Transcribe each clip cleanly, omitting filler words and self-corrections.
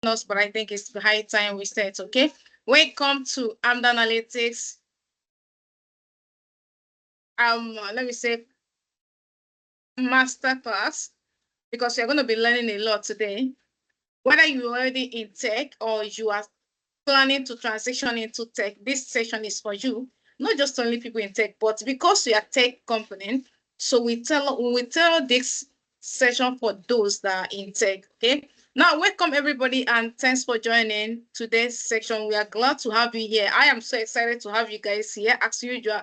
us, but I think it's high time we start. Okay, welcome to Amdoranalytics. Let me say masterclass because you're going to be learning a lot today. Whether you're already in tech or you are planning to transition into tech, this session is for you. Not just only people in tech, but because we are tech company, so we tell this session for those that are in tech. Okay. Now, welcome everybody, and thanks for joining today's section. We are glad to have you here. I am so excited to have you guys here. As usual,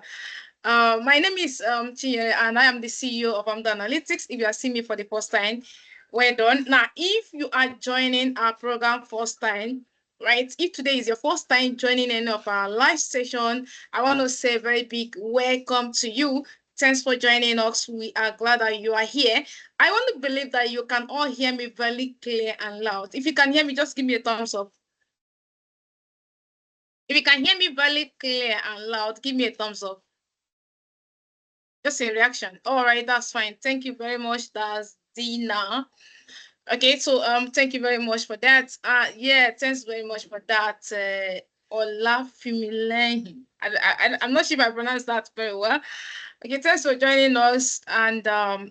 my name is Chinyere, and I am the CEO of Amdoranalytics. If you are seeing me for the first time, well done. Now, if you are joining our program first time, right? If today is your first time joining any of our live session, I want to say a very big welcome to you. Thanks for joining us. We are glad that you are here. I want to believe that you can all hear me very clear and loud. If you can hear me, just give me a thumbs up. If you can hear me very clear and loud, give me a thumbs up. Just a reaction. All right, that's fine. Thank you very much. That's Dina. Okay, so thank you very much for that. Yeah, thanks very much for that. Olafimilehin. I'm not sure if I pronounced that very well. Okay, thanks for joining us, and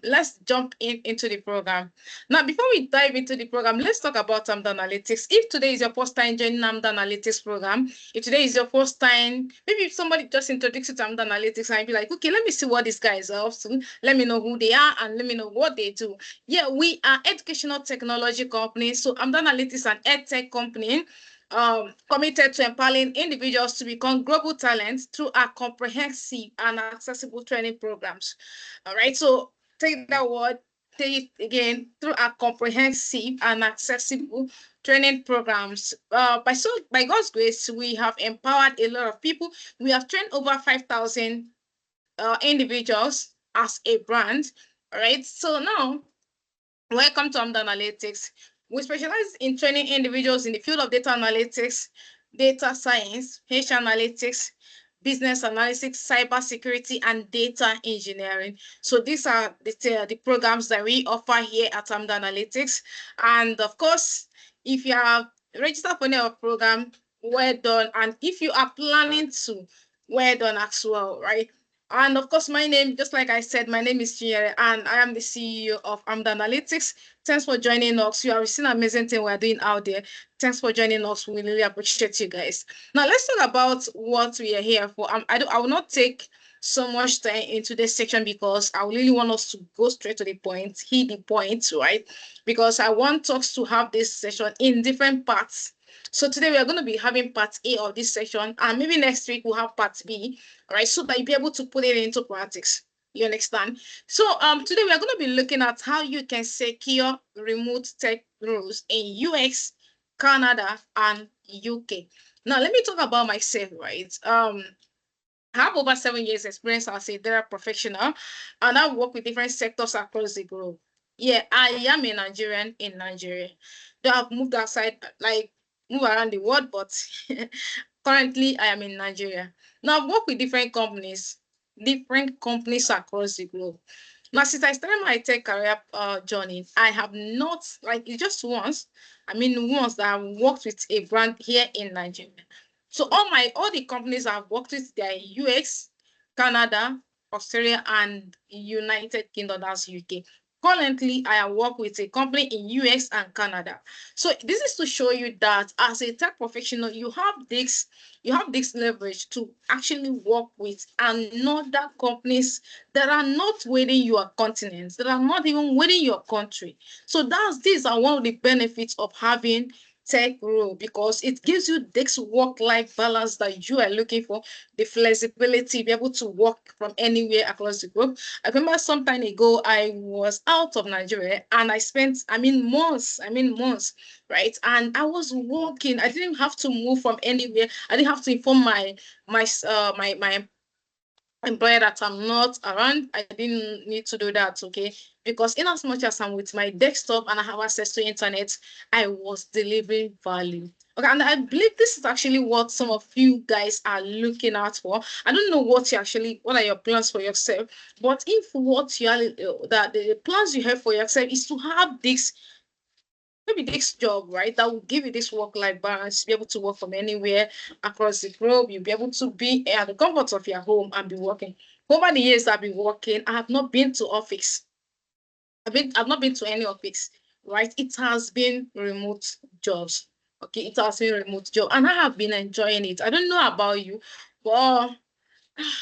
let's jump into the program. Now, before we dive into the program, let's talk about Amdoranalytics. If today is your first time joining Amdoranalytics program, if today is your first time, maybe if somebody just introduced you to Amdoranalytics and be like, okay, let me see what this guy is up to. Let me know who they are and let me know what they do. Yeah, we are educational technology company. So Amdoranalytics an edtech company committed to empowering individuals to become global talents through our comprehensive and accessible training programs. All right, so take that word, take it again, through our comprehensive and accessible training programs. By God's grace, we have empowered a lot of people. We have trained over 5,000 individuals as a brand. All right, so now welcome to Amdoranalytics. We specialize in training individuals in the field of data analytics, data science, HR analytics, business analytics, cybersecurity, and data engineering. So these are the programs that we offer here at Amdoranalytics. And of course, if you have registered for our program, well done. And if you are planning to, well done as well, right? And of course, my name, just like I said, my name is Chinyere, and I am the CEO of Amdoranalytics. Thanks for joining us. You have seen an amazing thing we're doing out there. Thanks for joining us. We really appreciate you guys. Now, let's talk about what we are here for. I will not take so much time into this section because I really want us to go straight to the point, hit the point, right? Because I want us to have this session in different parts. So today we are going to be having part A of this section, and maybe next week we'll have part B, all right, so that you'll be able to put it into practice. You understand? So today we are going to be looking at how you can secure remote tech roles in US, Canada, and UK. Now let me talk about myself, right? I have over 7 years experience as a data professional, and I work with different sectors across the globe. Yeah, I am a Nigerian in Nigeria. Though I've moved outside, like move around the world, but currently I am in Nigeria. Now I've worked with different companies across the globe. Now, since I started my tech career journey, I have not, like, it's just once, once that I've worked with a brand here in Nigeria. So all the companies I've worked with, they're in US, Canada, Australia, and United Kingdom, that's UK. Currently, I work with a company in US and Canada. So this is to show you that as a tech professional, you have this leverage to actually work with another companies that are not within your continent, that are not even within your country. So these are one of the benefits of having tech role, because it gives you this work-life balance that you are looking for, the flexibility, be able to work from anywhere across the globe. I remember some time ago, I was out of Nigeria and I spent, months, right? And I was working. I didn't have to move from anywhere. I didn't have to inform my employer that I'm not around. I didn't need to do that, okay? Because in as much as I'm with my desktop and I have access to internet, I was delivering value. Okay, and I believe this is actually what some of you guys are looking out for. I don't know what are your plans for yourself, but if what you are that the plans you have for yourself is to have this maybe this job, right, that will give you this work-life balance, be able to work from anywhere across the globe. You'll be able to be at the comfort of your home and be working. Over the years I've been working, I have not been to office. I've not been to any office, right? It has been remote jobs. Okay, it has been remote job, and I have been enjoying it. I don't know about you, but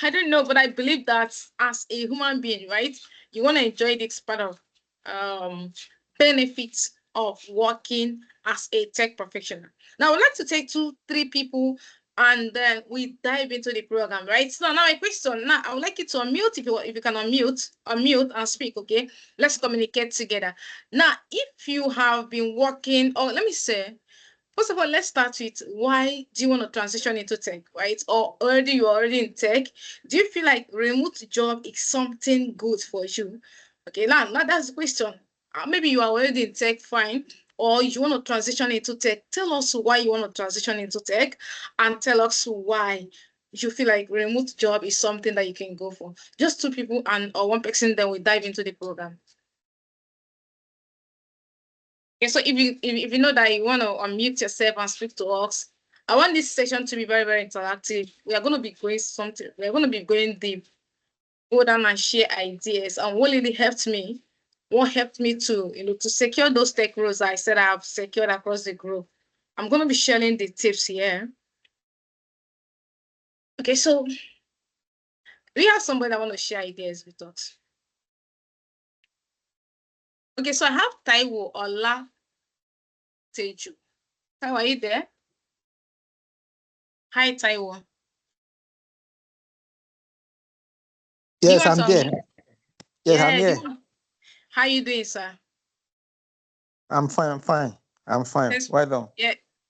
I don't know, but I believe that as a human being, right, you want to enjoy this part of um benefits of working as a tech professional. Now, I'd like to take two, three people and then we dive into the program, right? So now my question, now I would like you to unmute if you can unmute and speak, okay? Let's communicate together. Now, if you have been working, or let me say, first of all, let's start with why do you want to transition into tech, right? Or you're already in tech. Do you feel like remote job is something good for you? Okay, now that's the question. Maybe you are already in tech, fine. Or you want to transition into tech. Tell us why you want to transition into tech and tell us why you feel like remote job is something that you can go for. Just two people and or one person, then we dive into the program. Okay, so if you know that you want to unmute yourself and speak to us, I want this session to be very, very interactive. We are going to be going something, we are going to be going deep, go down and share ideas. And what helped me to, to secure those tech roles I said I have secured across the group. I'm going to be sharing the tips here. Okay, so we have somebody that want to share ideas with us. Okay, so I have Taiwo Ola Teju. Taiwo, are you there? Hi, Taiwo. Yes, I'm there. Yes, I'm Yeah, here. how you doing, sir? I'm fine. I'm fine. I'm fine. Thanks. Well done.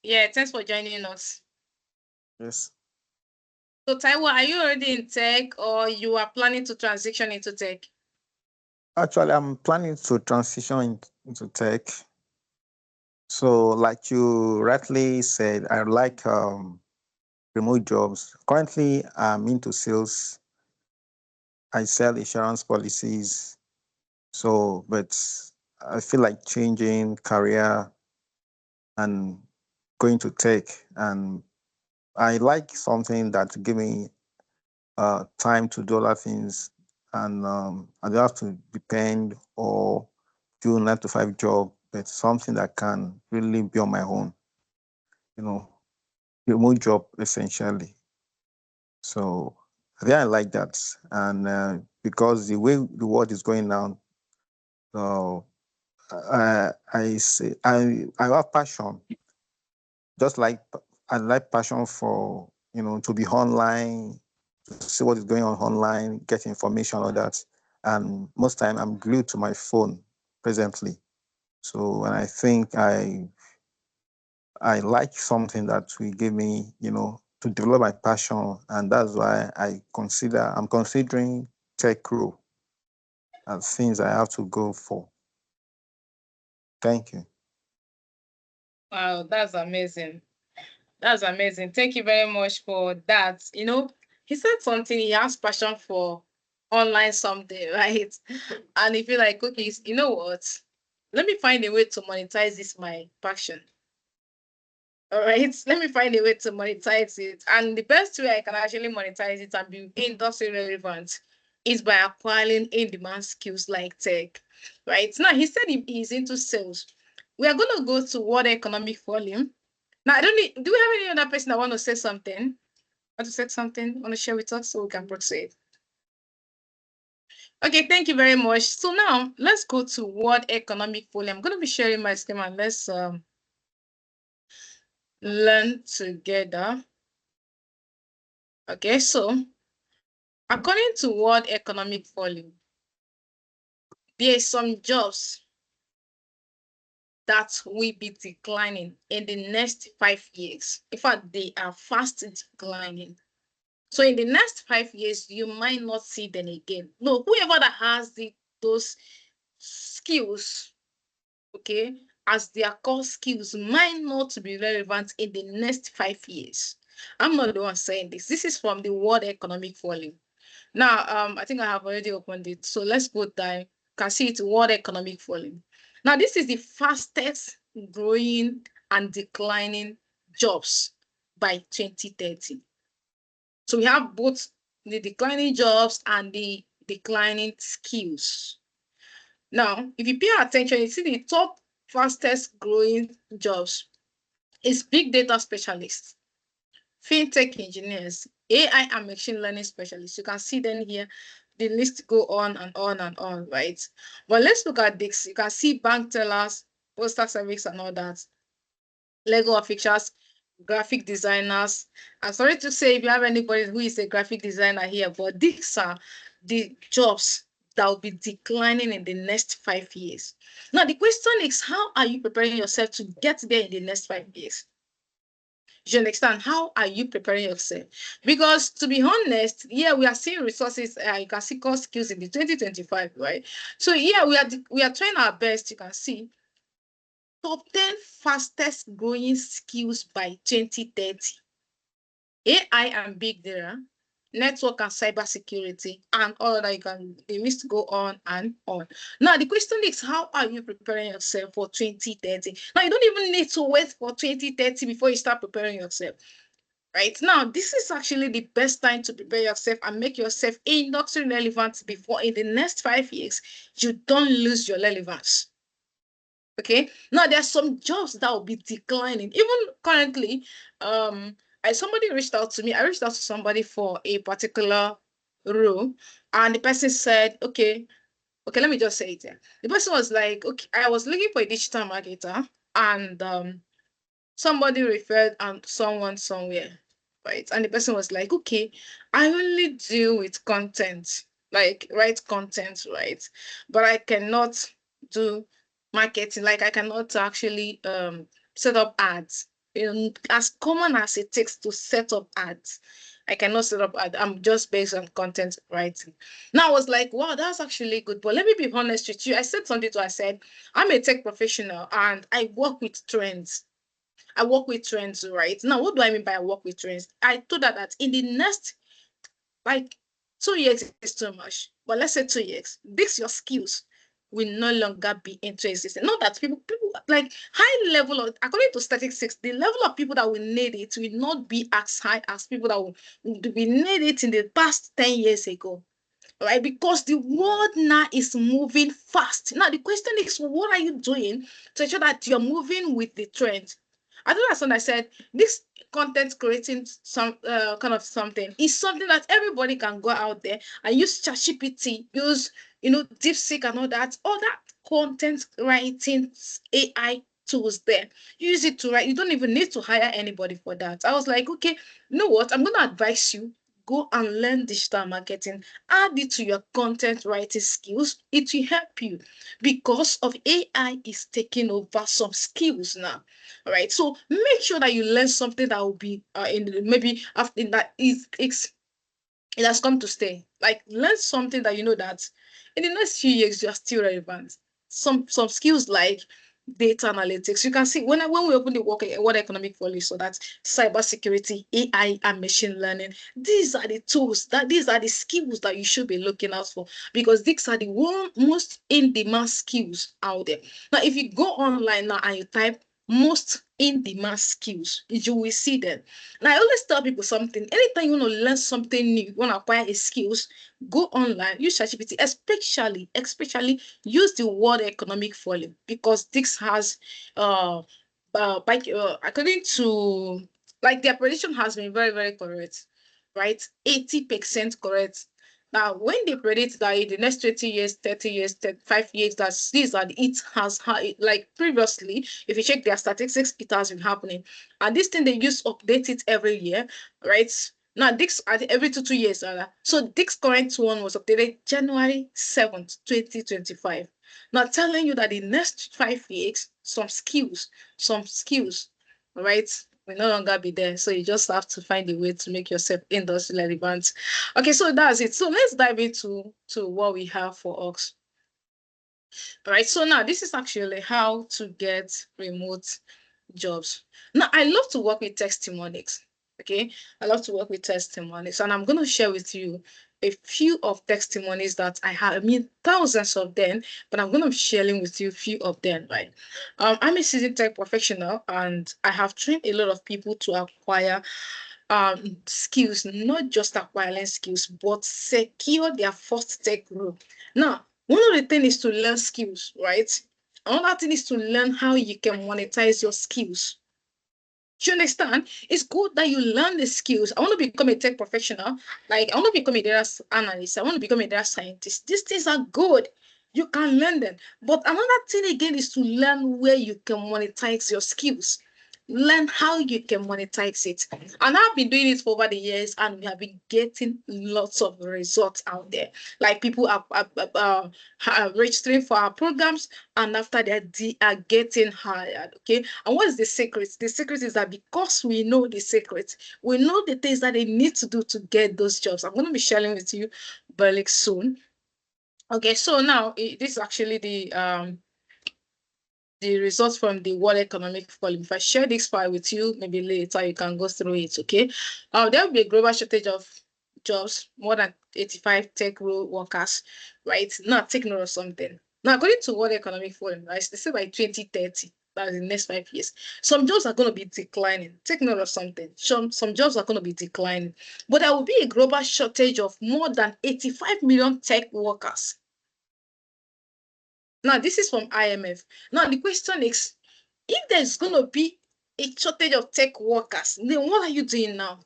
Yeah, thanks for joining us. Yes. So, Taiwo, are you already in tech or you are planning to transition into tech? Actually, I'm planning to transition into tech. So, like you rightly said, I like remote jobs. Currently, I'm into sales. I sell insurance policies. So, but I feel like changing career and going to tech. And I like something that give me time to do other things, and I don't have to depend or do 9 to 5 job, but something that can really be on my own, you know, remote job essentially. So I think I like that, and because the way the world is going now, so I say I have passion, just like I like passion for to be online, to see what is going on online, get information on that. And most time I'm glued to my phone presently. So and I think I like something that will give me, to develop my passion. And that's why I'm considering tech role as things I have to go for. Thank you. Wow, that's amazing. That's amazing. Thank you very much for that. He said something, he has passion for online something, right? And if you're like, okay, you know what? Let me find a way to monetize this my passion. All right, let me find a way to monetize it. And the best way I can actually monetize it and be industry relevant is by acquiring in-demand skills like tech. Right now, he said he's into sales. We are going to go to World Economic Forum. Now, I don't need, do we have any other person that want to say something? Want to say something? Want to share with us so we can proceed? Okay, thank you very much. So now let's go to World Economic Forum. I'm going to be sharing my screen and let's learn together. Okay, so according to World Economic Forum, there are some jobs that will be declining in the next 5 years. In fact, they are fast declining. So in the next 5 years, you might not see them again. No, whoever that has those skills, okay, as their core skills might not be relevant in the next 5 years. I'm not the one saying this. This is from the World Economic Forum. Now, I think I have already opened it. So let's go down. You can see it, World Economic Forum. Now, this is the fastest growing and declining jobs by 2030. So we have both the declining jobs and the declining skills. Now, if you pay attention, you see the top fastest growing jobs is big data specialists, fintech engineers, AI and machine learning specialists. You can see them here. The list go on and on and on, right? But let's look at this. You can see bank tellers, postal service and all that, Lego officials, graphic designers. I'm sorry to say if you have anybody who is a graphic designer here, but these are the jobs that will be declining in the next 5 years. Now, the question is, how are you preparing yourself to get there in the next 5 years? You understand? How are you preparing yourself? Because to be honest, yeah, we are seeing resources. You can see core skills in the 2025, right? So yeah, we are trying our best. You can see top 10 fastest growing skills by 2030. AI and big data, network and cybersecurity, and all that. You can, the list go on and on. Now, the question is, how are you preparing yourself for 2030? Now, you don't even need to wait for 2030 before you start preparing yourself. Right now, this is actually the best time to prepare yourself and make yourself industry relevant before in the next 5 years, you don't lose your relevance. Okay, now there's some jobs that will be declining even currently. Somebody reached out to me. I reached out to somebody for a particular role, and the person said, okay, let me just say it here. The person was like, okay, I was looking for a digital marketer, and somebody referred someone somewhere, right? And the person was like, okay, I only deal with content, like write content, right? But I cannot do marketing, like I cannot actually set up ads. As common as it takes to set up ads, I cannot set up ads. I'm just based on content writing. Now I was like, wow, that's actually good. But let me be honest with you. I said something to her. I said, I'm a tech professional and I work with trends. I work with trends, right? Now, what do I mean by I work with trends? I told her that in the next, like, 2 years is too much, but let's say 2 years, this your skills will no longer be into existence. Not that people like high level of, according to statistics, the level of people that will need it will not be as high as people that will need it in the past 10 years ago, right? Because the world now is moving fast. Now, the question is, what are you doing to ensure that you're moving with the trend? I think that's when I said this content creating some kind of something is something that everybody can go out there and use ChatGPT, use DeepSeek and all that content writing AI tools there. Use it to write. You don't even need to hire anybody for that. I was like, okay, you know what? I'm gonna advise you, go and learn digital marketing, add it to your content writing skills. It will help you because of AI is taking over some skills now. All right, so make sure that you learn something that will be maybe after that it has come to stay. Like learn something that you know that in the next few years you are still relevant. Some skills like data analytics. You can see when we open the World Economic Forum, so that's cybersecurity, AI, and machine learning. These are the tools these are the skills that you should be looking out for because these are the most in-demand skills out there. Now, if you go online now and you type most in-demand skills, you will see them. And I always tell people something. Anytime you want to learn something new, you want to acquire a skills, go online, use ChatGPT, especially use the World Economic Forum because this has according to like their prediction has been very, very correct, right? 80% correct. Now, when they predict that in the next 20 years, 30 years, 35 years, that these are it has like previously, if you check their statistics, it has been happening. And this thing they use update it every year, right? Now, this every 2 years. So this current one was updated January 7th, 2025. Now telling you that the next 5 years, some skills, right, will no longer be there. So you just have to find a way to make yourself industry relevant. Okay, so that's it. So let's dive into what we have for us. All right, so now this is actually how to get remote jobs. Now, I love to work with testimonials. Okay, I love to work with testimonials, and I'm going to share with you a few of testimonies that I have. I mean, thousands of them, but I'm going to be sharing with you a few of them, right? I'm a seasoned tech professional, and I have trained a lot of people to acquire skills, not just acquiring skills, but secure their first tech role. Now, one of the things is to learn skills, right? Another thing is to learn how you can monetize your skills. Do you understand? It's good that you learn the skills. I want to become a tech professional. Like, I want to become a data analyst. I want to become a data scientist. These things are good. You can learn them. But another thing again is to learn where you can monetize your skills. Learn how you can monetize it. And I've been doing it for over the years, and we have been getting lots of results out there. Like, people are registering for our programs, and after that, they are getting hired. Okay. And what is the secret? The secret is that because we know the secret, we know the things that they need to do to get those jobs. I'm going to be sharing with you very soon. Okay, so now this is actually the results from the World Economic Forum. If I share this file with you, maybe later you can go through it. Okay, there will be a global shortage of jobs, more than 85 tech role workers. Right now, take note of something. Now, according to World Economic Forum, right, they say by 2030, that is the next 5 years, some jobs are going to be declining. Take note of something. Some jobs are going to be declining, but there will be a global shortage of more than 85 million tech workers. Now, this is from IMF. Now, the question is, if there's going to be a shortage of tech workers, then what are you doing now?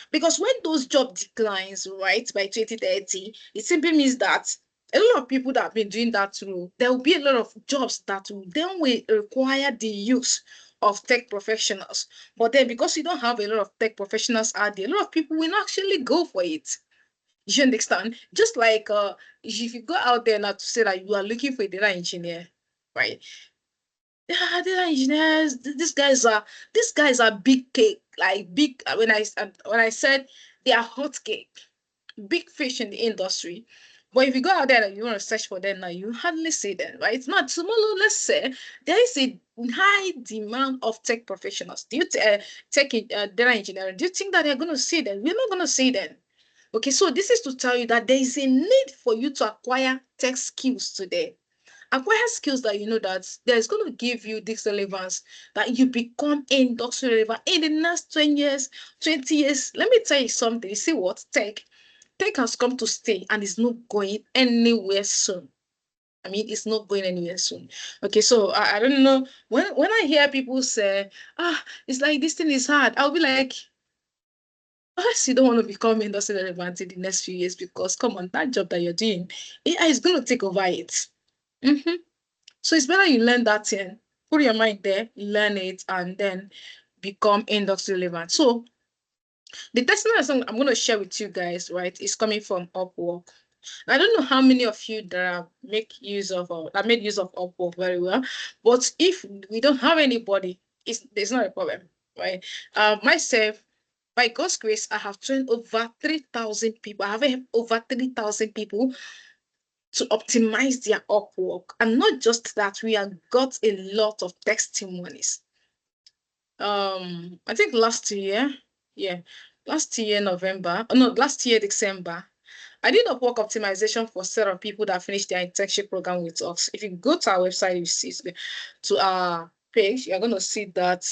Because when those job declines, right, by 2030, it simply means that a lot of people that have been doing that role, there will be a lot of jobs that will then will require the use of tech professionals. But then because you don't have a lot of tech professionals out there, a lot of people will not actually go for it. You understand? Just like if you go out there now to say that you are looking for a data engineer, right? Yeah, data engineers, these guys are big cake, like big. When I said they are hot cake, big fish in the industry. But if you go out there and you want to search for them now, you hardly see them, right? Now, tomorrow, let's say there is a high demand of tech professionals. Do you tech data engineering? Do you think that they're going to see them? We're not going to see them. Okay, so this is to tell you that there is a need for you to acquire tech skills today. Acquire skills that you know that there's going to give you this relevance, that you become industry relevant in the next 20 years, 20 years. Let me tell you something. You see what? Tech has come to stay and is not going anywhere soon. I mean, it's not going anywhere soon. Okay, so I don't know. When I hear people say, it's like this thing is hard, I'll be like, unless you don't want to become industry relevant in the next few years, because come on, that job that you're doing, AI is going to take over it. Mm-hmm. So it's better you learn that thing, put your mind there, learn it, and then become industry relevant. So the testimony I'm going to share with you guys, right, is coming from Upwork. I don't know how many of you that make use of that made use of Upwork very well, but if we don't have anybody, it's not a problem, right? Myself, by God's grace, I have trained over 3,000 people. I have helped over 3,000 people to optimize their Upwork, and not just that, we have got a lot of testimonies. I think last year November, no, last year December, I did Upwork optimization for set of people that finished their internship program with us. If you go to our website, you see to our page, you're going to see that.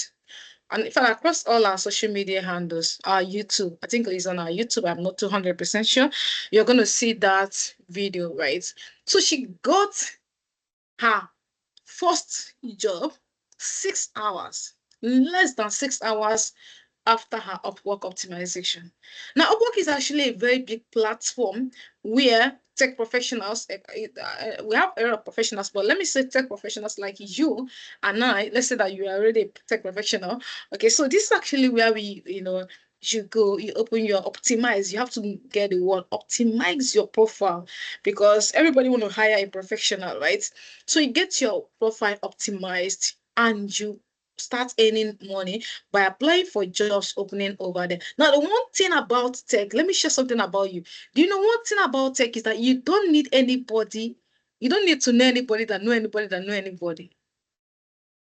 And in fact, across all our social media handles, our YouTube, I think it's on our YouTube, I'm not 200% sure, you're going to see that video, right? So she got her first job 6 hours, less than 6 hours after her Upwork optimization. Now, Upwork is actually a very big platform where tech professionals, we have a lot of professionals, but let me say tech professionals like you and I, let's say that you are already a tech professional. Okay, so this is actually where you go, you open your optimize. You have to get the word optimize your profile, because everybody want to hire a professional, right? So you get your profile optimized and you start earning money by applying for jobs opening over there. Now, the one thing about tech, let me share something about you. Do you know one thing about tech is that you don't need anybody. You don't need to know anybody that know anybody that know anybody.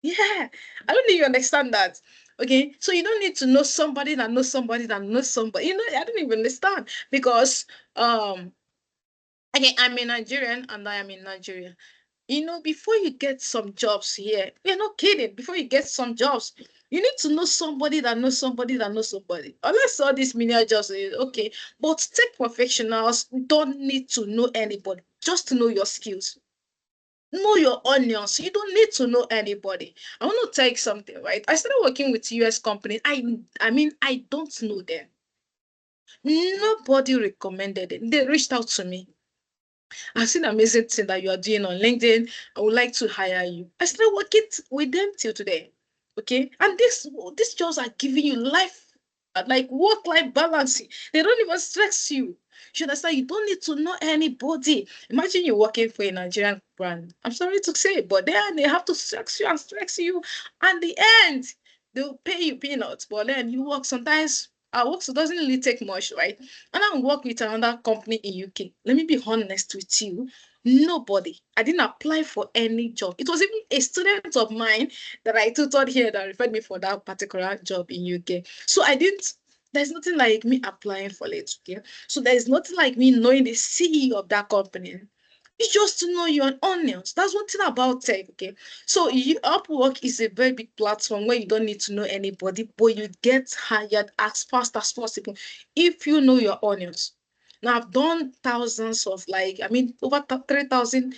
Yeah, I don't think you understand that. Okay, so you don't need to know somebody that knows somebody that knows somebody. I don't even understand because okay, I'm a Nigerian and I am in Nigeria. Before you get some jobs here, we're not kidding. Before you get some jobs, you need to know somebody that knows somebody that knows somebody. Unless all these menial jobs, okay. But tech professionals don't need to know anybody, just to know your skills. Know your onions. You don't need to know anybody. I want to tell you something, right? I started working with US companies. I mean, I don't know them. Nobody recommended it. They reached out to me. I've seen amazing thing that you are doing on LinkedIn. I would like to hire you. I started working with them till today. Okay. And these jobs are giving you life, like work-life balance. They don't even stress you. You understand? You don't need to know anybody. Imagine you're working for a Nigerian brand. I'm sorry to say, but then they have to stress you and stress you. And the end, they'll pay you peanuts. But then you work sometimes. Our work so doesn't really take much, right? And I work with another company in UK. Let me be honest with you. Nobody. I didn't apply for any job. It was even a student of mine that I tutored here that referred me for that particular job in UK. So I didn't. There's nothing like me applying for it. Okay. So there's nothing like me knowing the CEO of that company. It's just to know your onions. That's one thing about tech. Okay. So Upwork is a very big platform where you don't need to know anybody, but you get hired as fast as possible if you know your onions. Now I've done thousands of over 3,000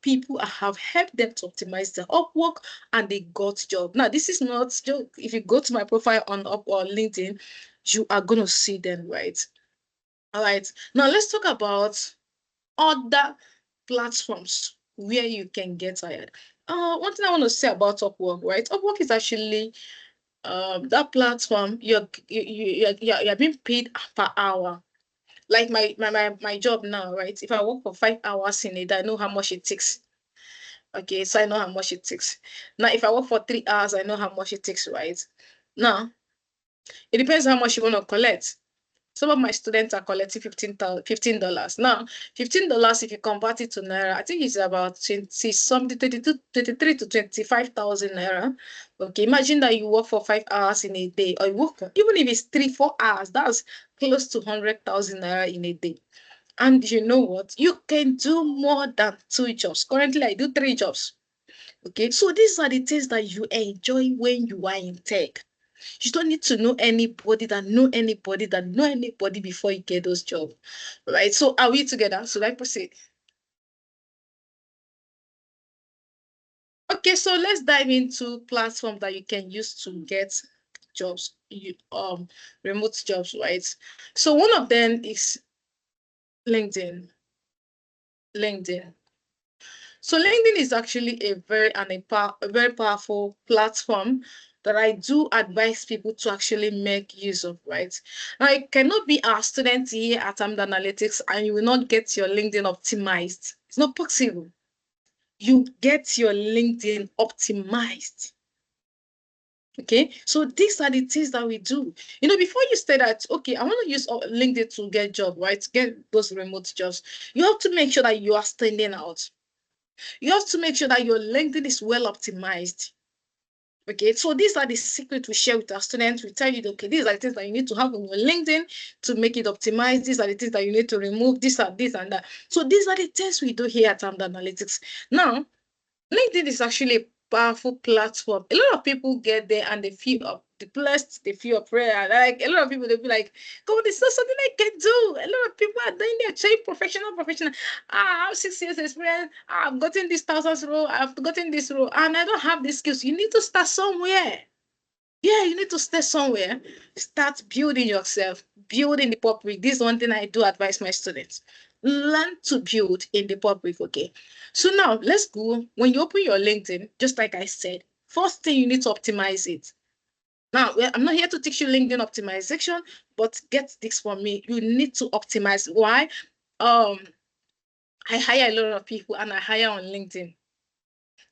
people. I have helped them to optimize their Upwork and they got job. Now this is not joke. If you go to my profile on Up or LinkedIn, you are gonna see them, right? All right. Now let's talk about other platforms where you can get hired. One thing I want to say about Upwork, right? Upwork is actually that platform you're being paid per hour. Like my job now, right? If I work for 5 hours in a day, I know how much it takes. Okay, so I know how much it takes. Now, if I work for 3 hours, I know how much it takes, right? Now, it depends how much you want to collect. Some of my students are collecting $15. Now, $15, if you convert it to naira, I think it's about 20 something, 22, 23 to 25,000 naira. Okay, imagine that you work for 5 hours in a day, or you work even if it's 3, 4 hours, that's close to 100,000 naira in a day. And you know what? You can do more than 2 jobs. Currently, I do 3 jobs. Okay, so these are the things that you enjoy when you are in tech. You don't need to know anybody that know anybody that know anybody before you get those jobs. Right? So are we together? Should I proceed? Okay, so let's dive into platforms that you can use to get jobs, remote jobs, right? So one of them is LinkedIn. LinkedIn. So LinkedIn is actually a very powerful platform that I do advise people to actually make use of, right? Now, you cannot be a student here at Amdoranalytics and you will not get your LinkedIn optimized. It's not possible. You get your LinkedIn optimized. Okay, so these are the things that we do. Before you say that, okay, I want to use LinkedIn to get job, right? Get those remote jobs. You have to make sure that you are standing out. You have to make sure that your LinkedIn is well optimized. Okay, so these are the secrets we share with our students. We tell you, okay, these are the things that you need to have on your LinkedIn to make it optimized. These are the things that you need to remove. These are this and that. So these are the things we do here at Amdoranalytics. Now, LinkedIn is actually a powerful platform. A lot of people get there and they feel blessed, they feel prayer. Like a lot of people, they'll be like, God, it's not something I can do. A lot of people are doing their trade professional. I have 6 years experience. I've gotten this thousands role, I've gotten this role, and I don't have these skills. You need to start somewhere. Yeah, you need to start somewhere. Start building yourself, build in the public. This is one thing I do advise my students. Learn to build in the public, okay? So now let's go. When you open your LinkedIn, just like I said, first thing you need to optimize it. Now, I'm not here to teach you LinkedIn optimization, but get this from me. You need to optimize. Why? Um, I hire a lot of people and I hire on LinkedIn.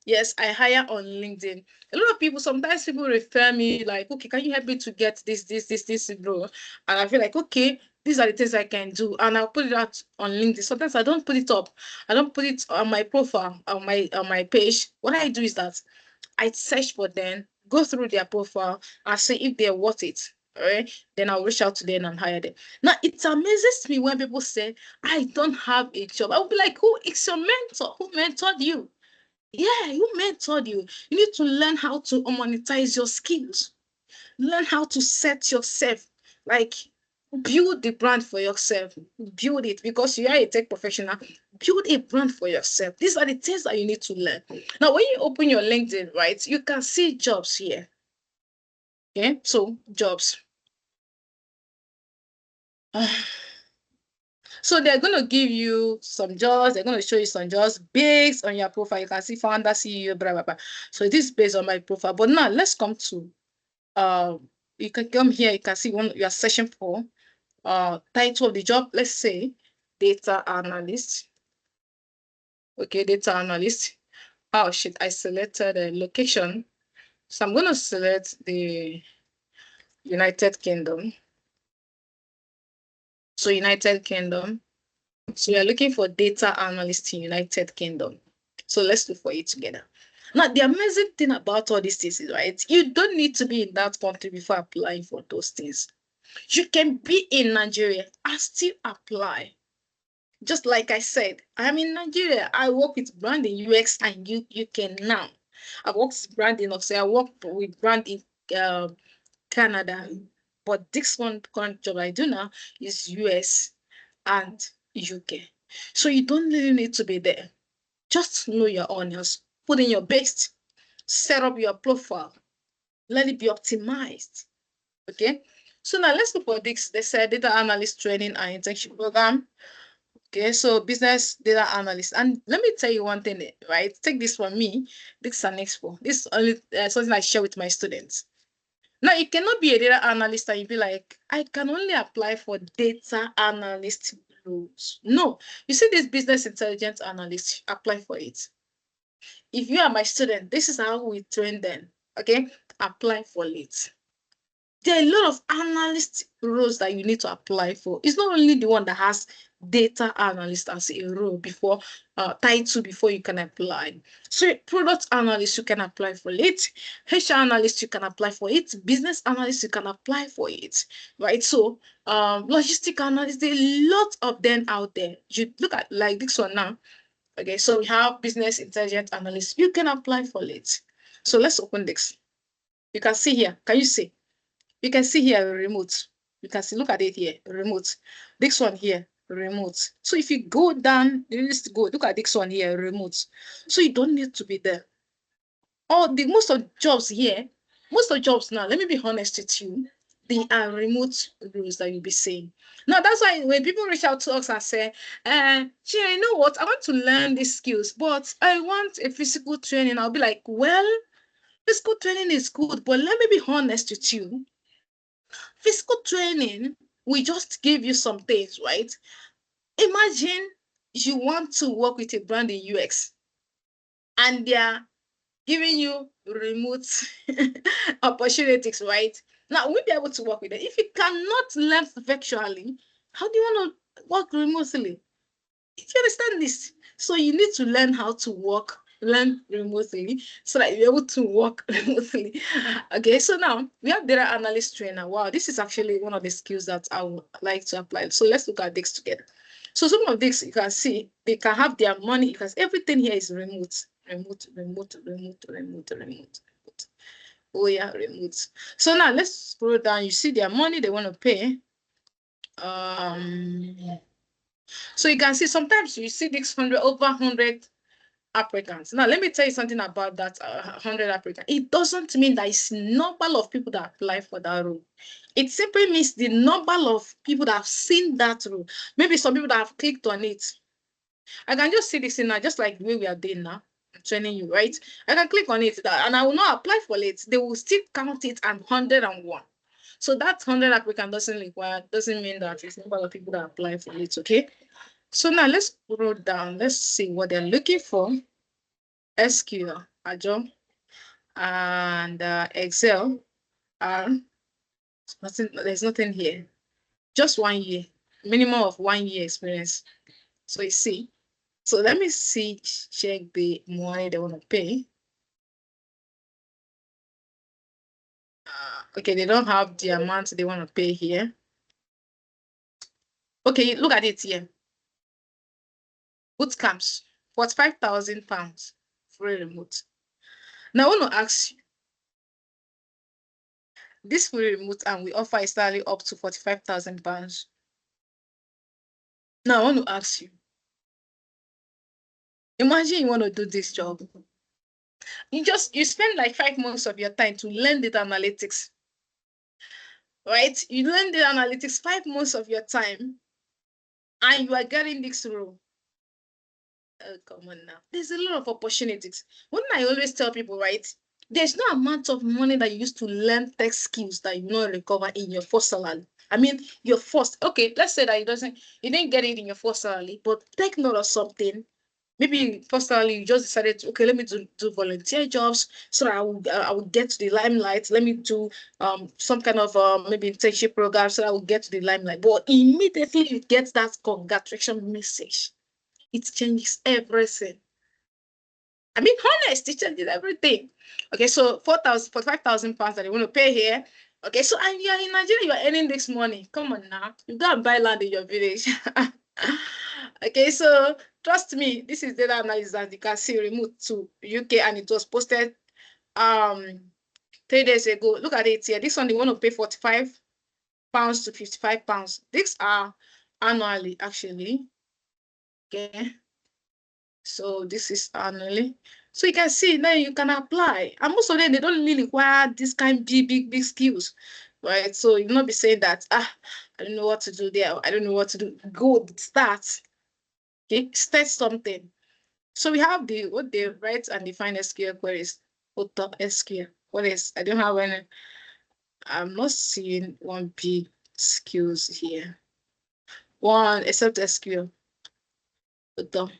Yes, I hire on LinkedIn. A lot of people, sometimes people refer me like, okay, can you help me to get this, bro? And I feel like, okay, these are the things I can do. And I'll put it out on LinkedIn. Sometimes I don't put it up. I don't put it on my profile, on my page. What I do is that I search for them, go through their profile and see if they're worth it. All right, then I'll reach out to them and hire them. Now it amazes me when people say, I don't have a job. I'll be like, who is your mentor? Who mentored you? Yeah, who mentored you? You need to learn how to monetize your skills. Learn how to set yourself, like build the brand for yourself. Build it because you are a tech professional. Build a brand for yourself. These are the things that you need to learn. Now, when you open your LinkedIn, right, you can see jobs here. Okay, so jobs. So they're going to give you some jobs. They're going to show you some jobs based on your profile. You can see founder, CEO, blah, blah, blah. So this is based on my profile. But now let's come to, you can come here. You can see one you are searching for. Title of the job, let's say data analyst. Okay, data analyst. Oh shit, I selected a location. So I'm going to select the United Kingdom. So United Kingdom. So we are looking for data analyst in United Kingdom. So let's look for it together. Now, the amazing thing about all these things is, right, you don't need to be in that country before applying for those things. You can be in Nigeria and still apply. Just like I said, I'm in Nigeria. I work with branding, UX, and you can now. I work with branding, also I work with branding Canada, but this one current job I do now is US and UK. So you don't really need to be there. Just know your honors, put in your best, set up your profile, let it be optimized. Okay. So now let's look for this. They said data analyst training and internship program. Okay, so business data analyst. And let me tell you one thing, right? Take this from me. This is an expo. This is only something I share with my students. Now, you cannot be a data analyst and you be like, I can only apply for data analyst roles. No, you see this business intelligence analyst, apply for it. If you are my student, this is how we train them. Okay, apply for it. There are a lot of analyst roles that you need to apply for. It's not only the one that has data analyst as a role before title before you can apply. So product analyst, you can apply for it. HR analyst, you can apply for it. Business analyst, you can apply for it. Right? So logistic analyst, there are a lot of them out there. You look at like this one now. Okay, so we have business intelligence analyst. You can apply for it. So let's open this. You can see here. Can you see? You can see here remote. You can see, look at it here, remote. This one here, remote. So if you go down the list, go look at this one here, remote. So you don't need to be there. Or the most of jobs here, most of jobs now, let me be honest with you, they are remote roles that you'll be seeing. Now that's why when people reach out to us and say, you know what, I want to learn these skills, but I want a physical training. I'll be like, well, physical training is good, but let me be honest with you. Physical training, we just give you some things, right? Imagine you want to work with a brand in UX and they're giving you remote opportunities, right? Now, we'll be able to work with it. If you cannot learn virtually, how do you want to work remotely? Do you understand this? So you need to learn how to learn remotely so that you're able to work remotely. Okay, so now we have data analyst trainer. Wow, this is actually one of the skills that I would like to apply. So let's look at this together. So some of this you can see they can have their money because everything here is remote. Remote, remote, remote, remote, remote. Oh yeah, remote. So now let's scroll down. You see their money they want to pay. So you can see sometimes you see this over 100 applicants. Now, let me tell you something about that 100 applicants. It doesn't mean that it's number of people that apply for that role. It simply means the number of people that have seen that role. Maybe some people that have clicked on it. I can just see this in now, just like the way we are doing now. I'm training you, right? I can click on it and I will not apply for it. They will still count it at 101. So that 100 applicant doesn't mean that it's number of people that apply for it, okay? So now let's scroll down. Let's see what they're looking for. SQL, Azure, and Excel. There's nothing here. Just 1 year, minimum of 1 year experience. So you see. So let me see, check the money they want to pay. Okay, they don't have the amount they want to pay here. Okay, look at it here. Boot camps, £45,000 free remote. Now I want to ask you, this free remote and we offer a salary up to £45,000. Now I want to ask you, imagine you want to do this job. You spend like 5 months of your time to learn data analytics. Right? You learn data analytics 5 months of your time, and you are getting this role. Oh, come on now. There's a lot of opportunities. One thing I always tell people, right? There's no amount of money that you used to learn tech skills that you not recover in your first salary. I mean, your first. Okay, let's say that you didn't get it in your first salary, but take note of something. Maybe first salary you just decided to, okay, let me do volunteer jobs so that I will get to the limelight. Let me do some kind of maybe internship program so that I will get to the limelight. But immediately you get that congratulation message, it changes everything. I mean, honest, it changes everything. Okay, so 4,000, 45,000 pounds that they want to pay here. Okay, so and you're in Nigeria, you're earning this money. Come on now, you go and buy land in your village. Okay, so trust me, this is data analysis that you can see remote to UK, and it was posted 3 days ago. Look at it here. This one they want to pay £45 to £55. These are annually, actually. Okay. So this is annually. So you can see now you can apply. And most of them, they don't really require this kind of big skills. Right. So you'll not be saying that, I don't know what to do there. I don't know what to do. Go start. Okay, start something. So we have what they write and define SQL queries. Auto SQL. What is? I don't have any. I'm not seeing one big skills here. One except SQL. Auto.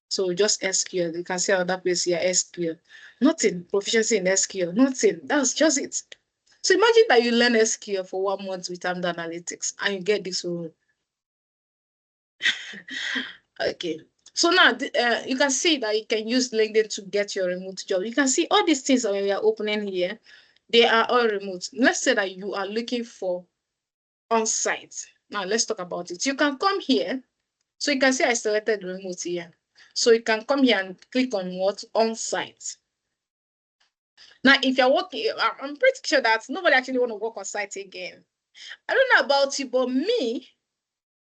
So just SQL. You can see another place here, SQL. Nothing. Proficiency in SQL. Nothing. That's just it. So imagine that you learn SQL for 1 month with Amdoranalytics and you get this role. Okay. So now you can see that you can use LinkedIn to get your remote job. You can see all these things that we are opening here. They are all remote. Let's say that you are looking for on-site. Now let's talk about it. You can come here. So you can see I selected remote here. So you can come here and click on what? On-site. Now, if you're working, I'm pretty sure that nobody actually want to work on site again. I don't know about you, but me,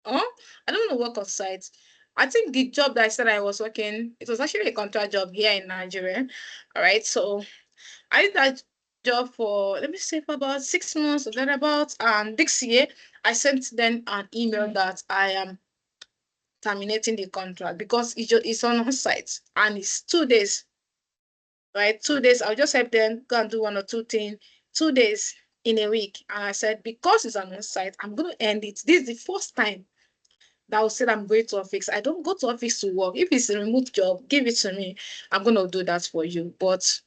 I don't want to work on site. I think the job that I said I was working, it was actually a contract job here in Nigeria. All right. So I did that job for, let me say, for about 6 months or thereabouts. And this year, I sent them an email that I am terminating the contract because it's on site and it's 2 days. Right, 2 days. I'll just help them go and do 1 or 2 things. 2 days in a week. And I said, because it's an on-site, I'm going to end it. This is the first time that I said I'm going to office. I don't go to office to work. If it's a remote job, give it to me. I'm going to do that for you. But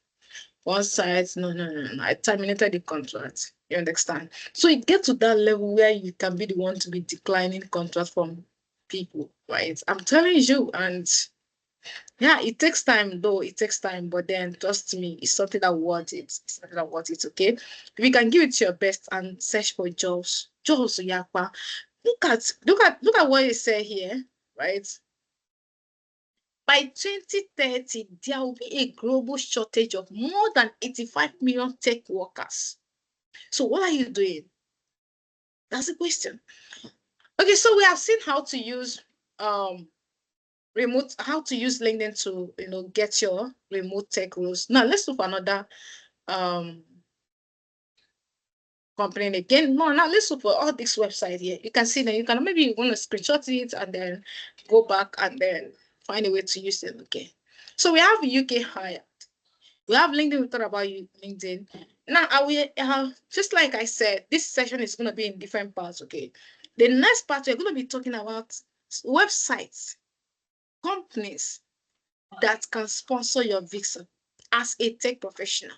one side, no. I terminated the contract. You understand? So it gets to that level where you can be the one to be declining contract from people, right? I'm telling you, and yeah, it takes time though. It takes time, but then trust me, it's something that worth it. It's something that worth it. Okay, if you can give it your best and search for jobs, yakpa. Look at what it said here, right? By 2030, there will be a global shortage of more than 85 million tech workers. So what are you doing? That's the question. Okay, so we have seen how to use how to use LinkedIn to get your remote tech roles. Now let's look for another company again. No, now let's look for all this website here. You can see that you can maybe you want to screenshot it and then go back and then find a way to use it. Okay. So we have UK Hire. We have LinkedIn. We thought about LinkedIn. Now I will just like I said, this session is going to be in different parts. Okay. The next part we're going to be talking about websites, companies that can sponsor your visa as a tech professional.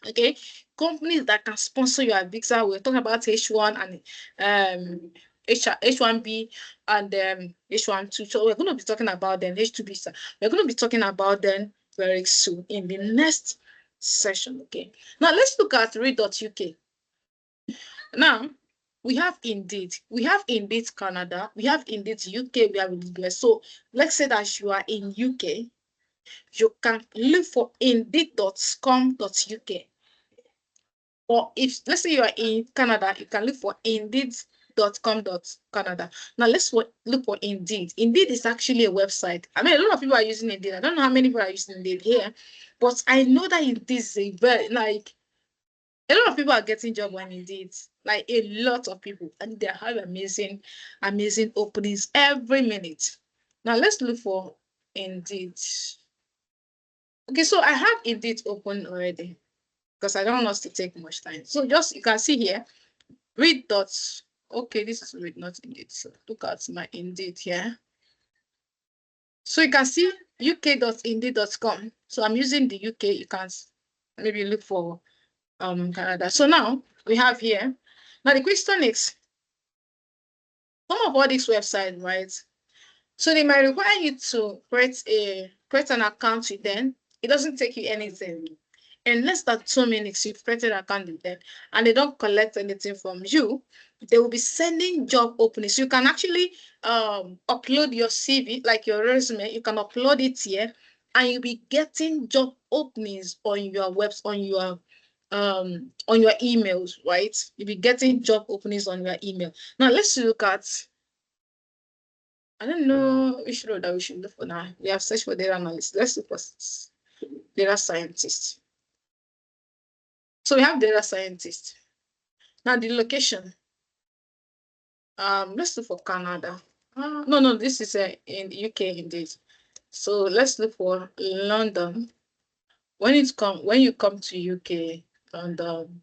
Okay, companies that can sponsor your visa. We're talking about H1 and H1B and H12. So we're going to be talking about them, H2 visa. We're going to be talking about them very soon in the next session. Okay. Now let's look at read.uk. Now we have Indeed. We have Indeed Canada. We have Indeed UK. We have Indeed US. So let's say that you are in UK, you can look for indeed.com.uk. Or if let's say you are in Canada, you can look for indeed.com.canada. Now let's look for Indeed. Indeed is actually a website. I mean, a lot of people are using Indeed. I don't know how many people are using Indeed here, but I know that Indeed is a very like a lot of people are getting job on Indeed. Like a lot of people, and they have amazing openings every minute. Now let's look for Indeed. Okay, so I have Indeed open already because I don't want us to take much time. So just you can see here, read dots. Okay, this is read, not Indeed. So look at my Indeed here. So you can see uk.indeed.com. So I'm using the UK. You can maybe look for Canada. So now we have here. Now the question is, some of all these websites, right? So they might require you to create an account with them. It doesn't take you anything. In less than 2 minutes, you've created an account with them and they don't collect anything from you. They will be sending job openings. You can actually upload your CV, like your resume. You can upload it here and you'll be getting job openings on your on your emails, right? You'll be getting job openings on your email. Now let's look at, I don't know which road that we should look for now. We have searched for data analyst. Let's look for data scientist. So we have data scientist. Now the location. Let's look for Canada. No, this is in the UK indeed. So let's look for London. When you come to UK, London,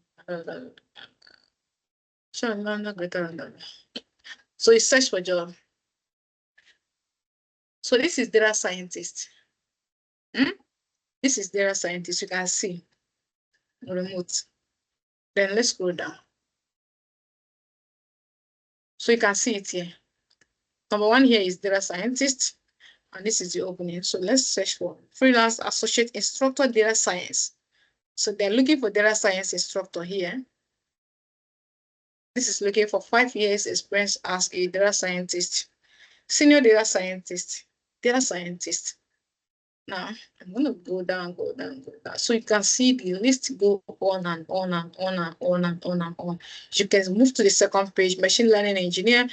sure, London, Greater London. So you search for job. So this is data scientist. This is data scientist. You can see remote. Then let's go down. So you can see it here. Number one here is data scientist, and this is the opening. So let's search for freelance associate instructor data science. So they're looking for data science instructor here. This is looking for 5 years experience as a data scientist, senior data scientist, data scientist. Now I'm going to go down. So you can see the list go on and on and on and on and on and on. You can move to the second page, machine learning engineer,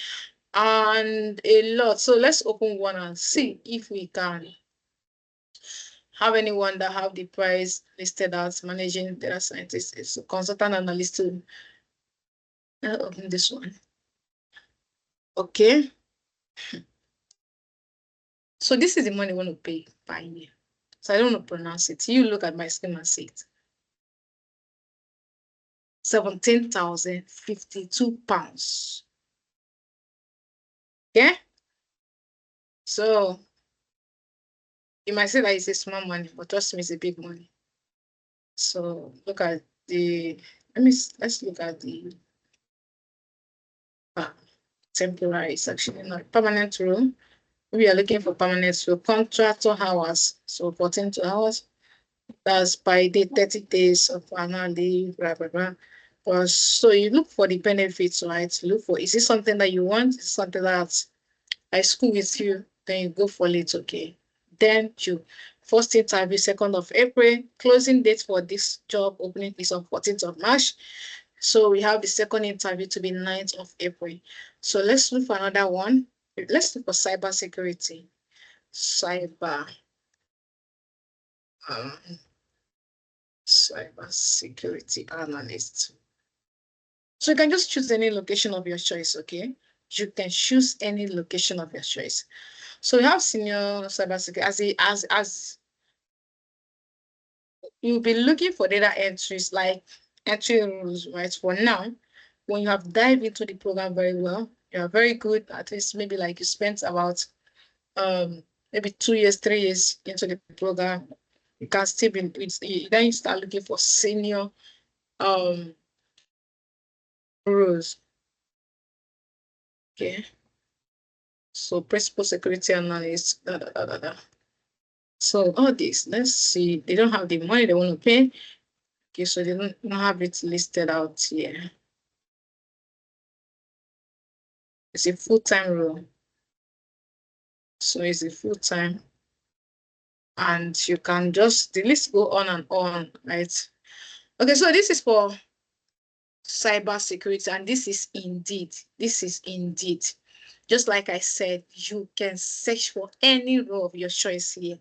and a lot. So let's open one and see if we can have anyone that have the price listed as managing data scientist. It's a consultant analyst too. I'll open this one. Okay. So this is the money I want to pay per year. So I don't want to pronounce it. You look at my screen and see it. £17,052. Okay. So you might say that it's a small money, but trust me, it's a big money. So look at the, let's look at the temporary. It's actually not permanent role. We are looking for permanent role. Contractor hours. So 14 hours. That's by day 30 days of annual leave, blah, blah, blah. But so you look for the benefits, right? Look for, is it something that you want? Is it something that I school with you? Then you go for it, okay. Then you first interview 2nd of April. Closing date for this job opening is on 14th of March. So we have the second interview to be 9th of April. So let's look for another one. Let's look for cyber security. Cyber security analyst. So you can just choose any location of your choice, okay? You can choose any location of your choice. So we have senior cybersecurity as you'll be looking for data entries like entry rules, right? For now, when you have dived into the program very well, you are very good. At least maybe like you spent about maybe 2 years, 3 years into the program. You can still be. Then you start looking for senior rules. Okay. So principal security analyst. So all this, let's see. They don't have the money they want to pay. Okay, so they don't have it listed out here. It's a full-time role. So it's a full-time. And you can just, the list go on and on, right? Okay, so this is for cyber security, and this is indeed. Just like I said, you can search for any role of your choice here.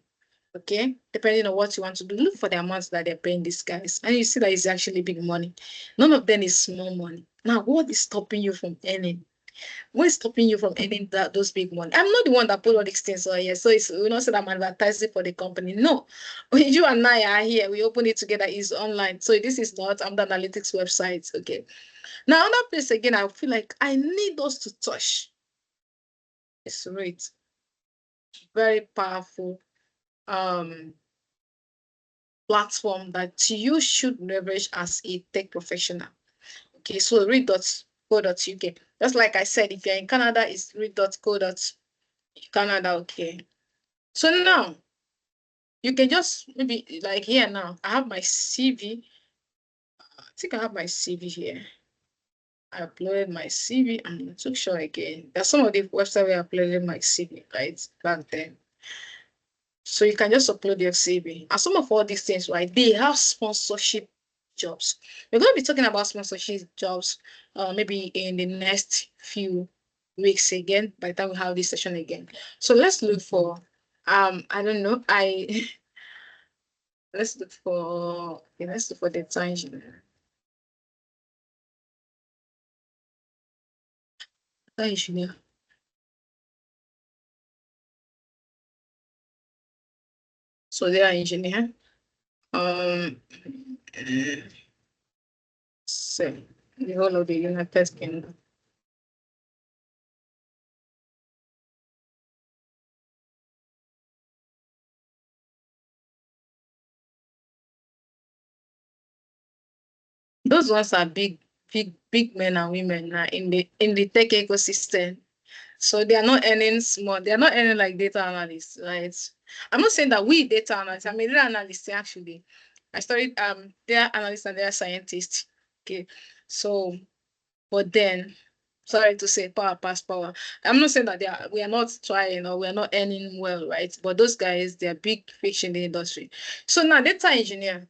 Okay, depending on what you want to do, look for the amounts that they're paying these guys, and you see that it's actually big money. None of them is small money. Now, what is stopping you from earning? What is stopping you from earning those big money? I'm not the one that put all these things on here, so it's not say that I'm advertising for the company. No, when you and I are here, we open it together. It's online, so this is not Amdoranalytics website. Okay. Now, another place again, I feel like I need us to touch. It's great, very powerful platform that you should leverage as a tech professional. Okay, so read.co.uk. Just like I said, if you're in Canada, it's read.co.canada. Okay. So now you can just maybe like here now. I have my CV. I think I have my CV here. I uploaded my CV and I took sure again. There's some of the website where I uploaded my CV, right? Back then. So you can just upload your CV. And some of all these things, right, they have sponsorship jobs. We're going to be talking about sponsorship jobs maybe in the next few weeks again, by the time we have this session again. So let's look for, I don't know, let's look for data engineer. Data engineer. So they are engineer. Um, so the whole of the United Kingdom. Those ones are big men and women now in the tech ecosystem. So they are not earning small. They are not earning like data analysts, right? I'm not saying that we data analysts. I'm a data analyst actually. I studied data analyst and data scientist. Okay, so but then, sorry to say, power past power. I'm not saying that we are not trying or we are not earning well, right? But those guys, they are big fish in the industry. So now data engineer.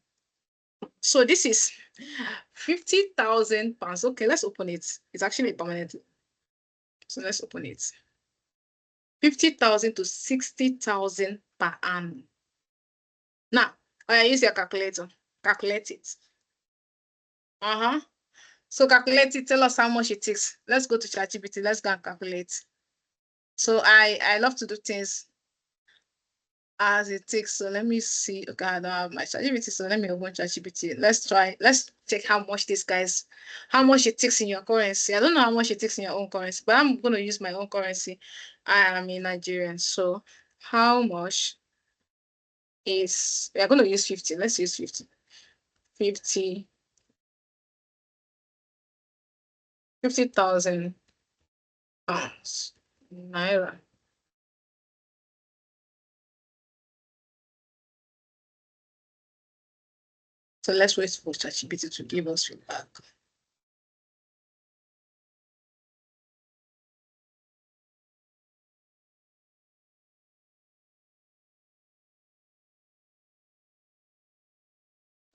So this is 50,000 pounds. Okay, let's open it. It's actually permanent. So let's open it. 50,000 to 60,000 per annum. Now, I use your calculator. Calculate it. So calculate it. Tell us how much it takes. Let's go to ChatGPT. Let's go and calculate. So I love to do things as it takes. So let me see. Okay, I don't have my ChatGPT. So let me open ChatGPT. Let's try. Let's check how much how much it takes in your currency. I don't know how much it takes in your own currency, but I'm going to use my own currency. I am a Nigerian. So how much is, we are going to use 50. Let's use 50. 50, 50,000 pounds, naira. So let's wait for ChatGPT to give us feedback.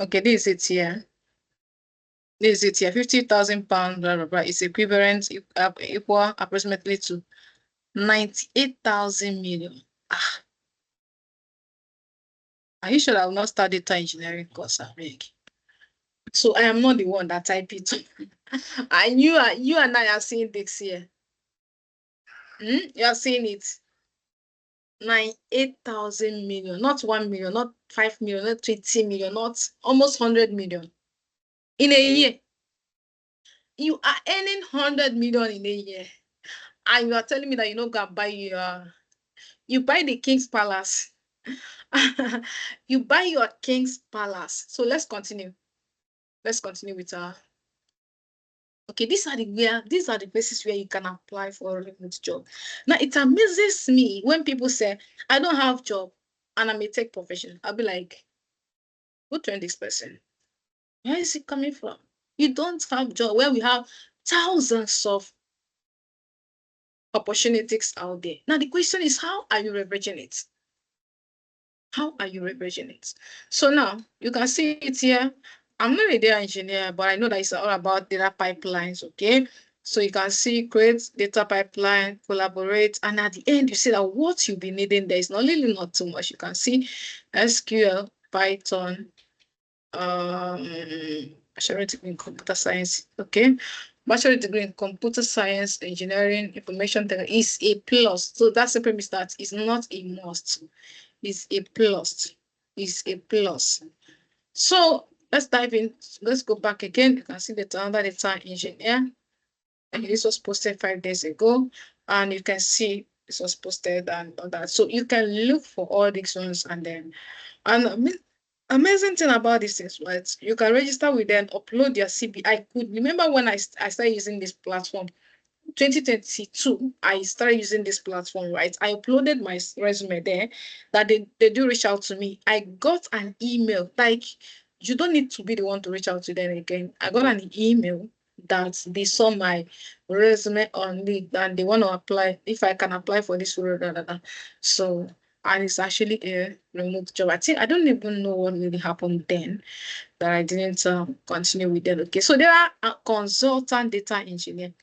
Okay, this is it here. This is it here. 50,000 pounds, blah, blah, blah. It's equivalent, equal approximately to 98,000 million. Ah, are you sure I will not start data engineering course? So I am not the one that type it. And you and I are seeing this here. You are seeing it. 98,000 million, not 1 million, not 5 million, not 20 million, not almost 100 million in a year. You are earning 100 million in a year, and you are telling me that you don't go buy you buy the King's Palace. You buy your King's Palace. So let's continue. Let's continue with okay, these are the places where you can apply for a remote job. Now it amazes me when people say, I don't have job and I'm a tech professional. I'll be like, who trained this person? Where is it coming from? You don't have job where we have thousands of opportunities out there. Now the question is, how are you leveraging it? How are you leveraging it? So now you can see it here. I'm not a data engineer, but I know that it's all about data pipelines. Okay. So you can see create data pipeline, collaborate, and at the end you see that what you'll be needing there is not really not too much. You can see SQL, Python, bachelor degree in computer science. Okay. Bachelor degree in computer science, engineering, information technology is a plus. So that's the premise that is not a must. Is a plus. Is a plus. So let's dive in. Let's go back again. You can see the another data engineer. And this was posted 5 days ago. And you can see this was posted and all that. So you can look for all these ones and then amazing thing about this is right. You can register with them, upload your CV. I could remember when I started using this platform 2022, I started using this platform, right? I uploaded my resume there that they do reach out to me. I got an email, like you don't need to be the one to reach out to them again. I got an email that they saw my resume on it and they want to apply if I can apply for this role. So, and it's actually a remote job. I think I don't even know what really happened then that I didn't continue with them. Okay, so there are a consultant data engineer.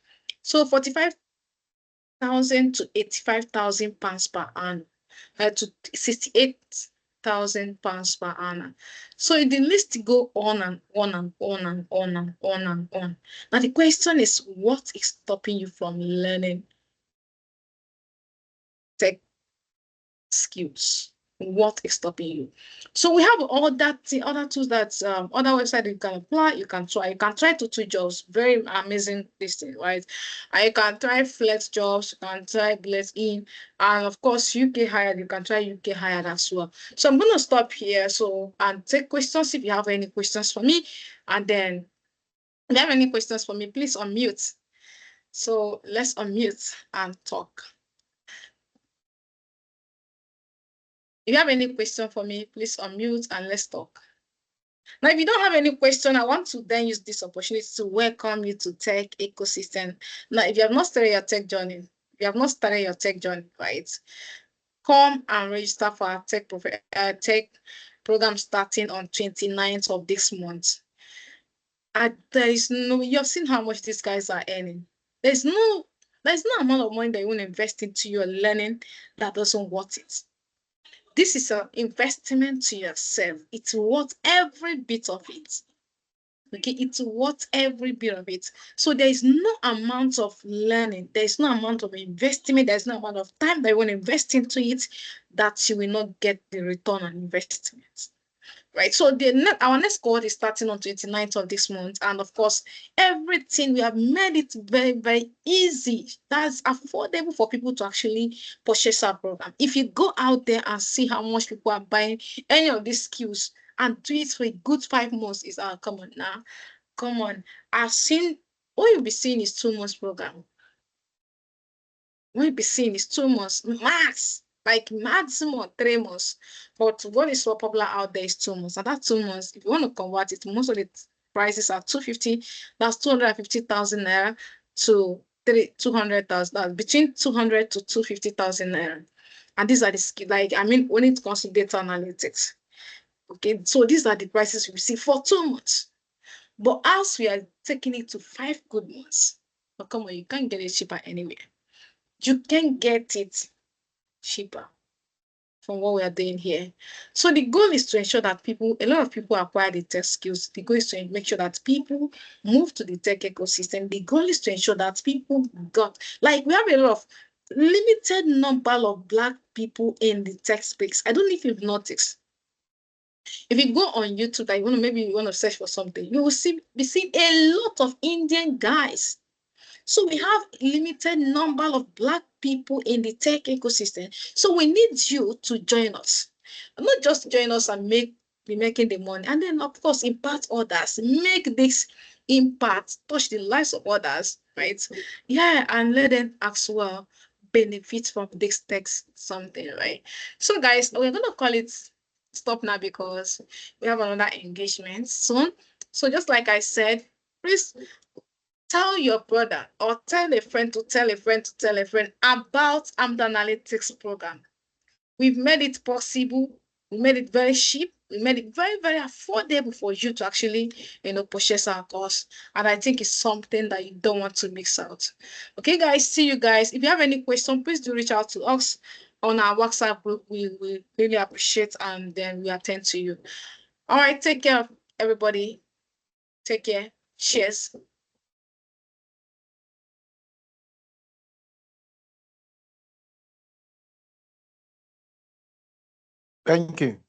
So 45,000 to 85,000 pounds per annum, to 68,000 pounds per annum. So the list go on and on and on and on and on and on. Now the question is, what is stopping you from learning tech skills? What is stopping you? So we have all that the other tools that other website you can apply. You can try to two jobs. Very amazing this thing, right? And you can try flex jobs. You can try bless in, and of course UK hired. You can try UK hired as well. So I'm gonna stop here. So and take questions if you have any questions for me, and then if you have any questions for me, please unmute. So let's unmute and talk. If you have any question for me, please unmute and let's talk. Now, if you don't have any question, I want to then use this opportunity to welcome you to tech ecosystem. Now, if you have not started your tech journey, right, come and register for our tech program starting on 29th of this month. There is no, you have seen how much these guys are earning. There's no amount of money that you want to invest into your learning that doesn't worth it. This is an investment to yourself. It's worth every bit of it. Okay, it's worth every bit of it. So there is no amount of learning, there is no amount of investment, there's no amount of time that you want to invest into it that you will not get the return on investment. Right, so our next cohort is starting on 29th of this month, and of course everything we have made it very, very easy. That's affordable for people to actually purchase our program. If you go out there and see how much people are buying any of these skills and do it for a good 5 months, is come on now, come on. I've seen, what you'll be seeing is 2 months program. What you'll be seeing is 2 months max, like maximum 3 months. But what is so popular out there is 2 months. And that 2 months, if you want to convert it, most of the prices are 250. That's 250,000 naira to 200,000. That's between 200 to 250,000 naira. And these are the skills. Like, I mean, when it comes to data analytics. Okay, so these are the prices we see for 2 months. But as we are taking it to 5 good months, but come on, you can't get it cheaper anywhere. You can get it cheaper from what we are doing here. So the goal is to ensure that a lot of people acquire the tech skills. The goal is to make sure that people move to the tech ecosystem. The goal is to ensure that people we have a lot of limited number of Black people in the tech space. I don't know if you've noticed. If you go on YouTube, like maybe you want to search for something, you will be seeing a lot of Indian guys. So we have limited number of Black people in the tech ecosystem. So we need you to join us. Not just join us and be making the money, and then of course impact others, make this impact, touch the lives of others, right? Yeah, and let them as well benefit from this text something, right? So guys, we're gonna call it stop now because we have another engagement soon. So just like I said, please tell your brother or tell a friend to tell a friend to tell a friend about Amdoranalytics program. We've made it possible. We made it very cheap. We made it very, very affordable for you to actually, purchase our course. And I think it's something that you don't want to miss out. Okay, guys, see you guys. If you have any question, please do reach out to us on our WhatsApp group. We really appreciate and then we attend to you. All right, take care, everybody. Take care. Cheers. Thank you.